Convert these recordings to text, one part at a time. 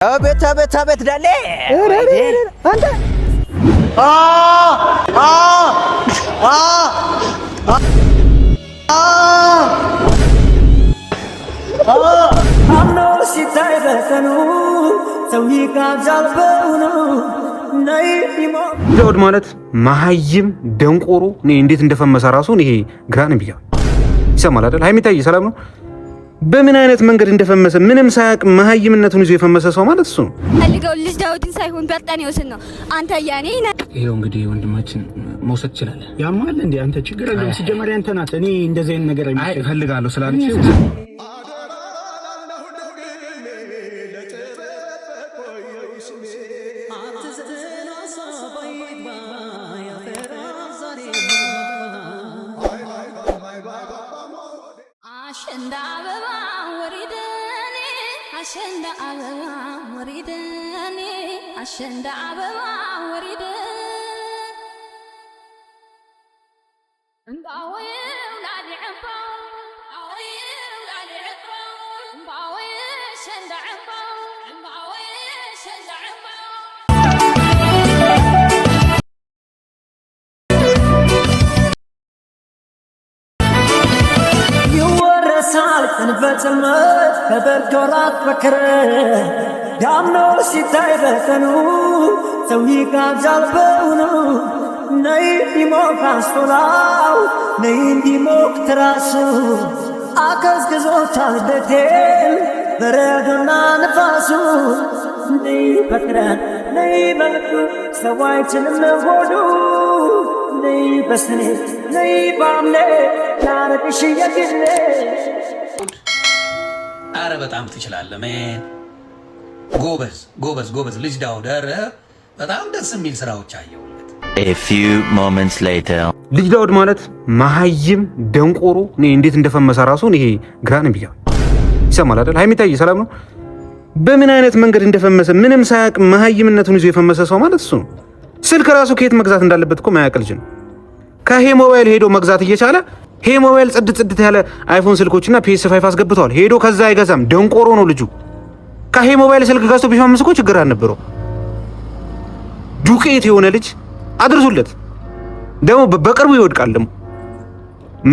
አቤት ዳሌ አንተ አምኖ ሲታይ በቀኑ ሰው ይጋዛልበው ነው ዳውድ ማለት መሀይም ደንቆሮ እኔ እንዴት እንደፈመሰ ራሱ ይሄ ግራን ቢያ ይሰማል አይደል? ሃይሚታይ ሰላም ነው። በምን አይነት መንገድ እንደፈመሰ ምንም ሳያቅ መሀይምነቱን ይዞ የፈመሰ ሰው ማለት እሱ ነው። ፈልገው ልጅ ዳውድን ሳይሆን በርጣን ይወስን ነው። አንተ ያኔ ይሄው እንግዲህ ወንድማችን መውሰድ ይችላል። ያማል እንዴ አንተ ችግር የለም። ሲጀመር ያንተ ናት። እኔ እንደዚህ አይነት ነገር እፈልጋለሁ ስላለች አሸንዳ አበባ ወሪደ እንባዌው ላልዕባ አወየው ላልዕባ እንባዌ ሸንዳ ዕባ እንባዌ ሸንዳ ዕባ ይወረሳል እንበትመት ከበርዶራት በክረ ዳምኖ ሲታይ በቀኑ ሰው ይጋዛልበው ነው ነይ ዲሞክ አስቶላው ነይ ዲሞክ ትራሱ አቀዝቅዞታል ቤቴን በረዶና ንፋሱ ነይ በክረን ነይ በልዱ ሰው አይችልም ሆዱ ነይ በስኔ ነይ ባምኔ ላረግሽ የግሌ አረ በጣም ትችላለህ ሜን ጎበዝ ልጅ ዳውድ ኧረ በጣም ደስ የሚል ስራዎች አየሁለት። A few moments later ልጅ ዳውድ ማለት መሀይም ደንቆሮ እኔ እንዴት እንደፈመሰ ራሱ ይሄ ግራን ቢያ ይሰማል አይደል? ሃይሚታይ ሰላም ነው። በምን አይነት መንገድ እንደፈመሰ ምንም ሳያቅ መሀይምነቱን ይዞ የፈመሰ ሰው ማለት እሱ ነው። ስልክ ራሱ ከየት መግዛት እንዳለበት እኮ ማያውቅ ልጅ ነው። ከሄ ሞባይል ሄዶ መግዛት እየቻለ ሄ ሞባይል ጽድት ያለ አይፎን ስልኮችና PS5 አስገብተዋል። ሄዶ ከዛ አይገዛም። ደንቆሮ ነው ልጁ። ከሄ ሞባይል ስልክ ገዝቶ ቢፈምስ እኮ ችግር አልነበረው። ዱቄት የሆነ ልጅ አድርሱለት። ደግሞ በቅርቡ ይወድቃል። ደግሞ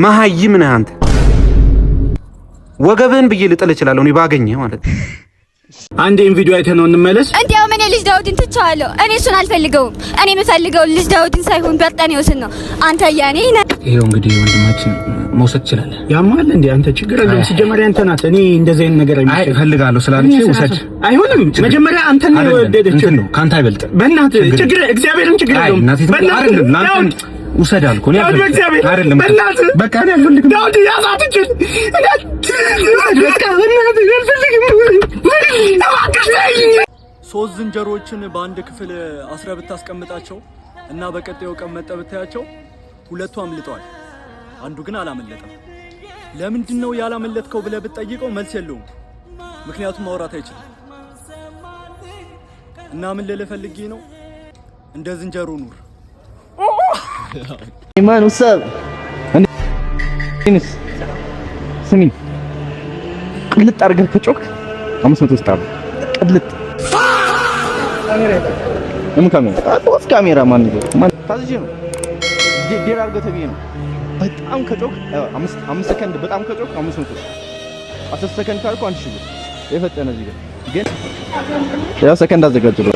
መሀይም ነህ አንተ። ወገብህን ብዬ ልጥል እችላለሁ እኔ ባገኘ ማለት ነው። አንዴን ቪዲዮ አይተነው እንመለስ። እንዴው ምን ልጅ ዳውድን ትቻለሁ። እኔ እሱን አልፈልገውም። እኔ የምፈልገው ልጅ ዳውድን ሳይሆን በርጣን ይወስን ነው። አንተ ያኔ ይሄው እንግዲህ ወንድማችን መውሰድ ይችላል። ያማል እንዴ አንተ ችግር የለም። ሲጀመር ያንተ ናት። እኔ እንደዚህ አይነት ነገር እፈልጋለሁ ስላለች ውሰድ። አይሆንም። መጀመሪያ አንተ ነው የወደደችው ነው ካንተ አይበልጥም። በእናትህ ችግር እግዚአብሔርን ችግር የለውም። በእናትህ ውሰድ አልኩ እኔ አይደለም። በእናትህ በቃ እኔ አልፈልግም። ዳውድ ያዛትችን ሶስት ዝንጀሮችን በአንድ ክፍል አስረ ብታስቀምጣቸው እና በቀጣዩ ቀን መጥተህ ብታያቸው ሁለቱ አምልጠዋል፣ አንዱ ግን አላመለጠም። ለምንድን ነው ያላመለጥከው ብለህ ብትጠይቀው መልስ የለውም። ምክንያቱም ማውራት አይችልም። እና ምን ልልህ ፈልጌ ነው፣ እንደ ዝንጀሮ ኑር። ማን ወሰብ እንስ ስሚ ቅልጥ አድርገህ ከጮክ 500 ስታር ቅልጥ ካሜራ ማን ታዝጂ ነው ዴር አድርገህ ተብዬ ነው። በጣም ከጮክ 5 ሰከንድ በጣም ከጮክ 500 10 ሰከንድ ካልኩ 1000 ብር የፈጠነ እዚህ ግን ያው ሰከንድ አዘጋጅሎ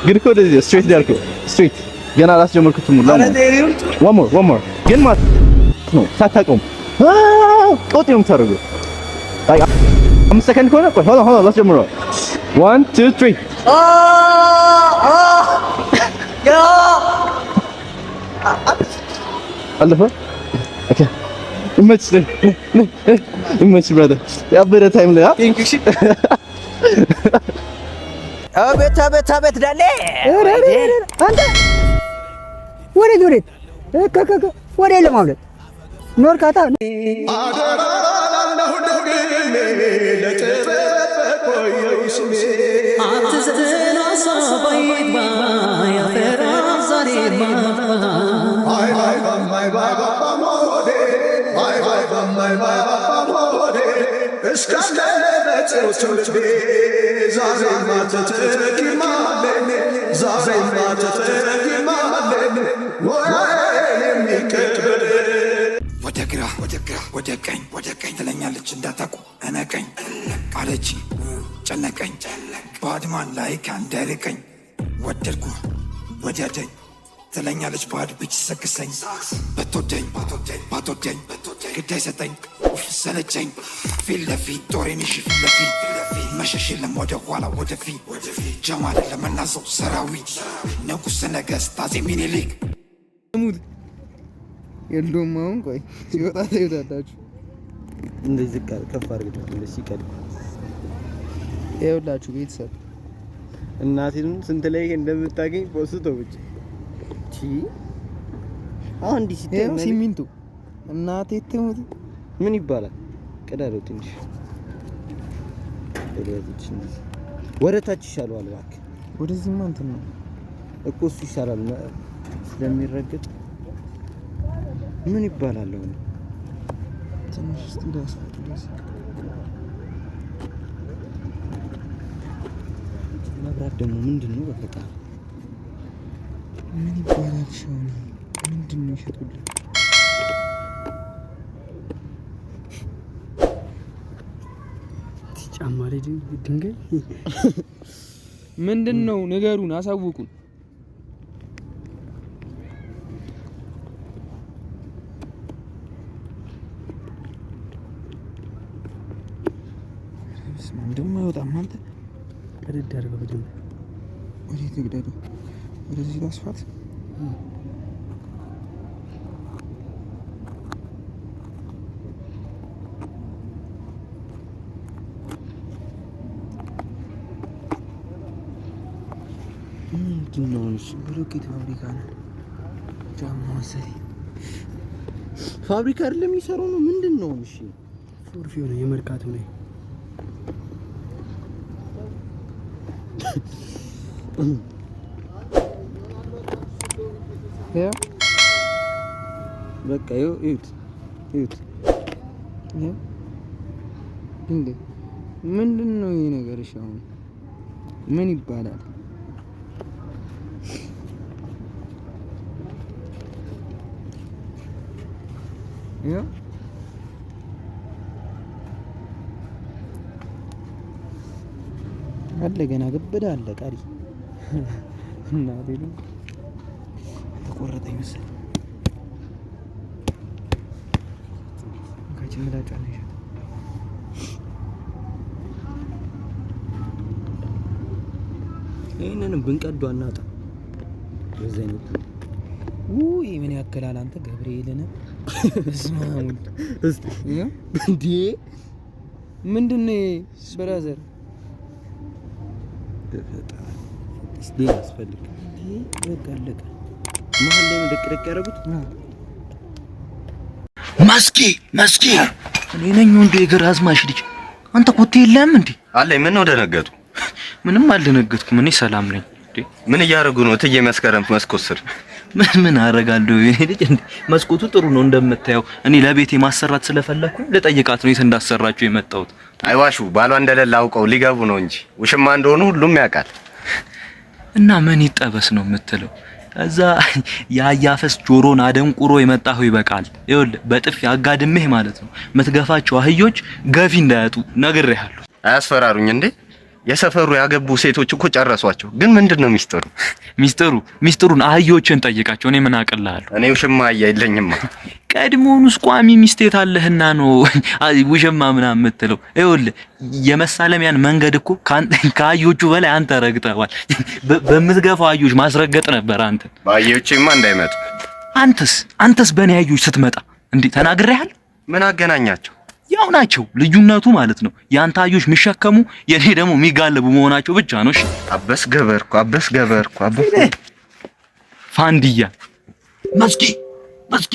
ግን እኮ እንደዚህ ስትሬት ዳርኩ ስትሬት ገና አላስጀመርኩትም። one more ግን ማለት ነው ሳታቆም ቆጥ ነው የምታደርገው። አይ 5 ሰከንድ ከሆነ ቆይ ሆላ ላስጀምረው 1 2 3 አለፈ። ኦኬ ኢመች ብራዘር ያበረ ታይም ላይ አቤት ዳሌ አንተ ወሬት ወሬ ለማውለት ኖርካታ አትዘና ሳባይት ባያ ፈራ ዛሬ እስካለ በጽዮት ልቤ ዛሬማ ተተኪማለን ዛሬማ ተተኪማለን ወይን የሚቀበል ወደ ግራ ወደ ቀኝ ትለኛለች እንዳታቁ እነቀኝ አለች ጨነቀኝ ባድማን ላይ ካንደርቀኝ ወደድኩ ወደደኝ ትለኛለች ባድ ብቻ ሰክሰኝ በትወደኝ ግዳይ ሰጠኝ ሰለቸኝ ፊት ለፊት ጦሬን እሺ ፊት ለፊት መሸሽ የለም ወደ ኋላ ወደፊት ጀማል ለመናዘው ሰራዊት ንጉሠ ነገሥት አፄ ሚኒሊክ የለውም አሁን ቆይ ሲወጣ ታዩታላችሁ እንደዚህ ቃል ከፍ አድርገው እንደዚህ ይቀድ ይኸውላችሁ ቤተሰብ እናቴን ስንት ላይ እንደምታገኝ ፖስቶ ብቻ አንዲ ሲተም ሲሚንቱ እናቴ ትሙት ምን ይባላል? ቀዳለው ትንሽ ወደታች ይሻላል እባክህ። ወደዚህ ማንተ ነው እኮ እሱ ይሻላል ስለሚረግጥ ምን ይባላል? አሁን ትንሽ ስቲዳስ መብራት ደግሞ ምንድነው? በቃ ምን ይባላል? ሻውን ምንድነው ይሸጡልኝ? ጫማ ላይ ድንጋይ ምንድነው? ንገሩን፣ አሳውቁን። እንደውም አይወጣም። አንተ ቀደድ አድርገው በደንብ ወዴት ግደዱ? ወደዚህ ላስፋት። ምንድነው? ብሎኬት ፋብሪካ ነው። ጫማ ሰሪ ፋብሪካ አይደለም የሚሰራው ነው። ምንድነው? እሺ ፎርፊዮ ነው፣ የመርካቶ ነው። ያ በቃ ይሁት ያ እንዴ ምንድነው ይሄ ነገር? እሺ አሁን ምን ይባላል? ያ አለ ገና ግብዳ አለ ቀሪ እና ቤሉ ተቆረጠ ይመስል ከጭምላ ጫነሽ ይሄንን ብንቀዱ አናጣ በዘይነት ውይ ምን ያከላል አንተ ገብርኤልን እስማሙል እስቲ እንዴ ምንድነው ብራዘር እስቲ ያስፈልግ በቃ አለቀ። መሀል ላይ ደቅደቅ ያደረጉት መስኪ እኔ ነኝ ወንዱ የገር አዝማሽ ልጅ። አንተ ኮቴ የለም እንዴ? አለኝ። ምን ነው ደነገጡ? ምንም አልደነገጥኩም። እኔ ሰላም ነኝ። ምን እያደረጉ ነው? እትዬ መስከረም መስኮት ስር ምን አደርጋለሁ? እኔ ልጅ እንዴ መስኮቱ ጥሩ ነው እንደምታየው። እኔ ለቤቴ ማሰራት ስለፈለኩ ለጠይቃት ነው የት እንዳሰራችሁ የመጣሁት። አይዋሹ ባሏ እንደሌለ አውቀው ሊገቡ ነው እንጂ ውሽማ እንደሆኑ ሁሉም ያውቃል። እና ምን ይጠበስ ነው የምትለው? እዛ ያያፈስ ጆሮን አደንቁሮ የመጣው ይበቃል። ይኸውልህ በጥፍ ያጋድምህ ማለት ነው። የምትገፋቸው አህዮች ገፊ እንዳያጡ ነግሬሃለሁ። አያስፈራሩኝ እንዴ? የሰፈሩ ያገቡ ሴቶች እኮ ጨረሷቸው። ግን ምንድነው ሚስጥሩን አህዮችን ጠይቃቸው። እኔ ምን አቅልላለሁ? እኔ ውሽማ አይለኝማ። ቀድሞውንስ ቋሚ ሚስቴት አለህና ነው ውሽማ ምናምን የምትለው። ይኸውልህ የመሳለሚያን መንገድ እኮ ከአህዮቹ በላይ አንተ ረግጠዋል። በምትገፋው አህዮች ማስረገጥ ነበር አንተ። በአህዮቼማ እንዳይመጡ። አንተስ በእኔ አህዮች ስትመጣ እንዴ ተናግሬሃል? ምን አገናኛቸው? ያው ናቸው። ልዩነቱ ማለት ነው ያንተ አህዮች የሚሸከሙ የኔ ደግሞ የሚጋለቡ መሆናቸው ብቻ ነው። እሺ አበስ ገበርኩ ፋንዲያ መስኪ